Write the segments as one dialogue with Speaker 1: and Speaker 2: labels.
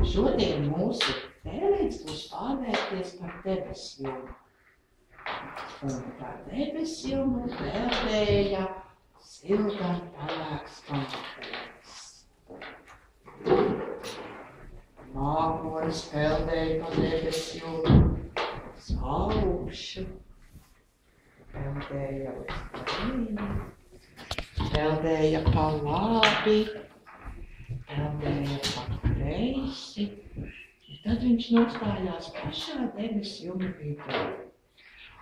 Speaker 1: Šodien mūsu tēlīts būs pārvērties par debesjumu. Un par debesjumu peldēja siltam pelēks mākonis. Mākonis peldēja pa debesjumu, uz augšu, peldēja uz leju, peldēja pa labi, peldēja pa kreisi, un tad viņš nostājās pašā debesjuma vidū.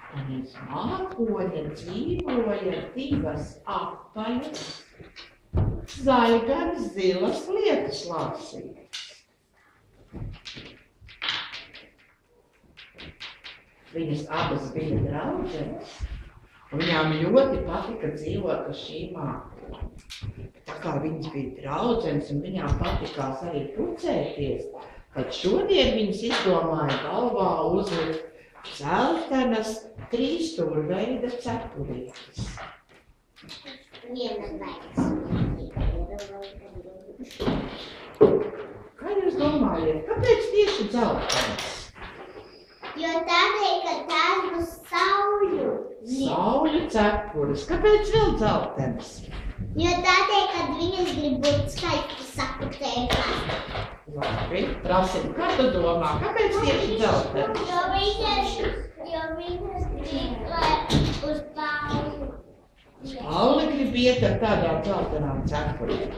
Speaker 1: Un uz mākoņa dzīvoja divas apaļas, zaļgaras zilas lietuslāsītes. Viņas abas bija draudzenes, un viņām ļoti patika dzīvot uz šī mākoņa. Tā kā viņas bija draudzenes un viņām patikās arī pucēties, tad šodien viņas izdomāja galvā uzlikt zeltenas trīsstūrveida cepurītes. Kā jūs domājat, kāpēc tieši dzeltenas?
Speaker 2: Jo tādēļ, ka tās būs sauļu.
Speaker 1: Sauļu cepures. Kāpēc vēl dzeltenas?
Speaker 2: Jo tādēļ, kad viņas grib būt skaisti sakutētās.
Speaker 1: Labi, prasim, kā tu domā, kāpēc tieši dzeltenas?
Speaker 2: Jo viņas grib, lai uz pauli.
Speaker 1: Pauli grib iet ar tādām dzeltenām cepurēm.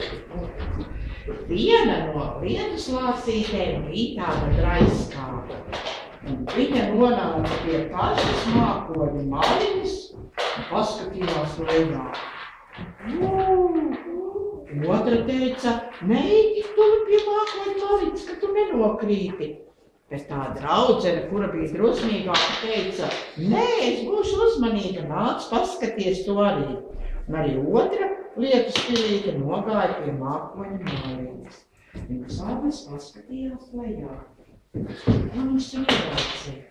Speaker 1: Viena no lietuslāsītēm bija tāda graiskāba. Un viņa nonāca pie pašas mākoņa maliņas un paskatījās lejā. Otra teica, neiti tu pie mākoņa maliņas, ka tu nenokrīti. Bet tā draudzene, kura bija drosmīgāka, teica, nē, es būšu uzmanīga, nāc paskaties to arī. Un arī otra lietuspilīte nogāja pie mākoņa maliņas. Viņas abas paskatījās lejā. Un viņš tur ielācīja.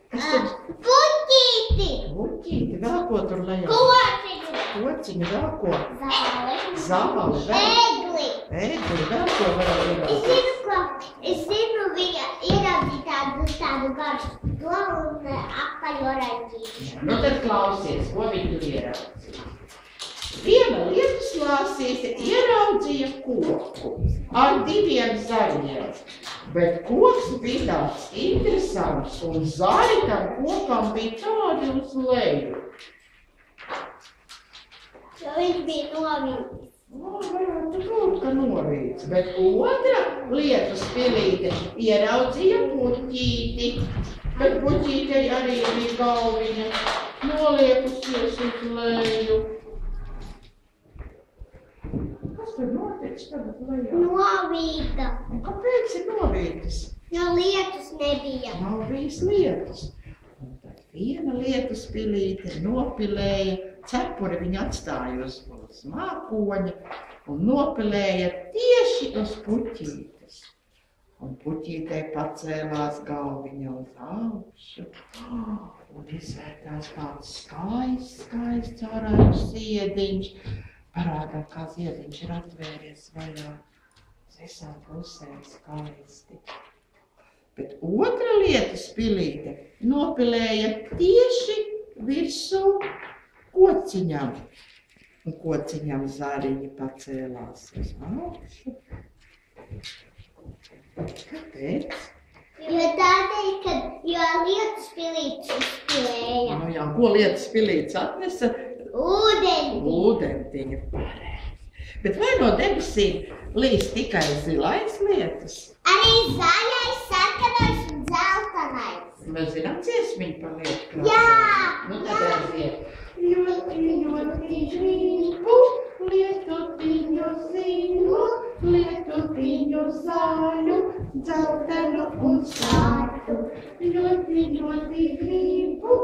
Speaker 1: Kas tur?
Speaker 2: Puķīti!
Speaker 1: Puķīti, vēl ko tur lejā?
Speaker 2: Kociņu!
Speaker 1: Kociņu, vēl ko?
Speaker 2: Zāle!
Speaker 1: Zāle, vēl?
Speaker 2: Egli!
Speaker 1: Egli, vēl ko varētu ielācīt?
Speaker 2: Es zinu, viņa ieraudzīja tādu garšu to un apaļu oranžīti.
Speaker 1: Nu tad klausies, ko viņi tur ieraudzīja. Viena lietuslāsīte ieraudzīja koku ar diviem zaļiem, bet koks bija tāds interesants un zaļi tam kokam bija tādi uz leju.
Speaker 2: Jo viņš bija novīts.
Speaker 1: Varētu būt, ka novīts, bet otra lietuspilīte ieraudzīja puķīti, bet puķītei arī bija galviņa noliekusies uz leju. Kas tur notiek tagad lejā?
Speaker 2: Novīta.
Speaker 1: Un kāpēc ir novītas?
Speaker 2: Jo lietus nebija.
Speaker 1: Nav bijis lietus. Un tad viena lietuspilīte nopilēja cepuri, viņa atstāja uz mākoņa un nopilēja tieši uz puķītes. Un puķītei pacēlās galviņa uz augšu un izvērtās tāds skaists ārājs ziediņš. Parādā, kā ziediņš ir atvēries vaļā uz visām pusēm skaisti. Bet otra lietuspilīte nopilēja tieši virsū kociņam. Un kociņam zariņi pacēlās uz augšu. Kāpēc?
Speaker 2: Jo tādēļ, jo lietuspilītes uzpilēja.
Speaker 1: Nu jā, ko lietuspilītes atnesa?
Speaker 2: Ūdeni.
Speaker 1: Ūdentiņu pareizi. Bet vai no debesīm līst tikai zilais lietus?
Speaker 2: Arī zaļais, sarkanais un dzeltenais.
Speaker 1: Mēs zinām dziesmiņu par lietu krāsām.
Speaker 2: Jā!
Speaker 1: Nu tad aiziet. Ļoti gribu lietutiņu zilu, lietutiņu zaļu, dzeltenu un sārtu. Ļoti gribu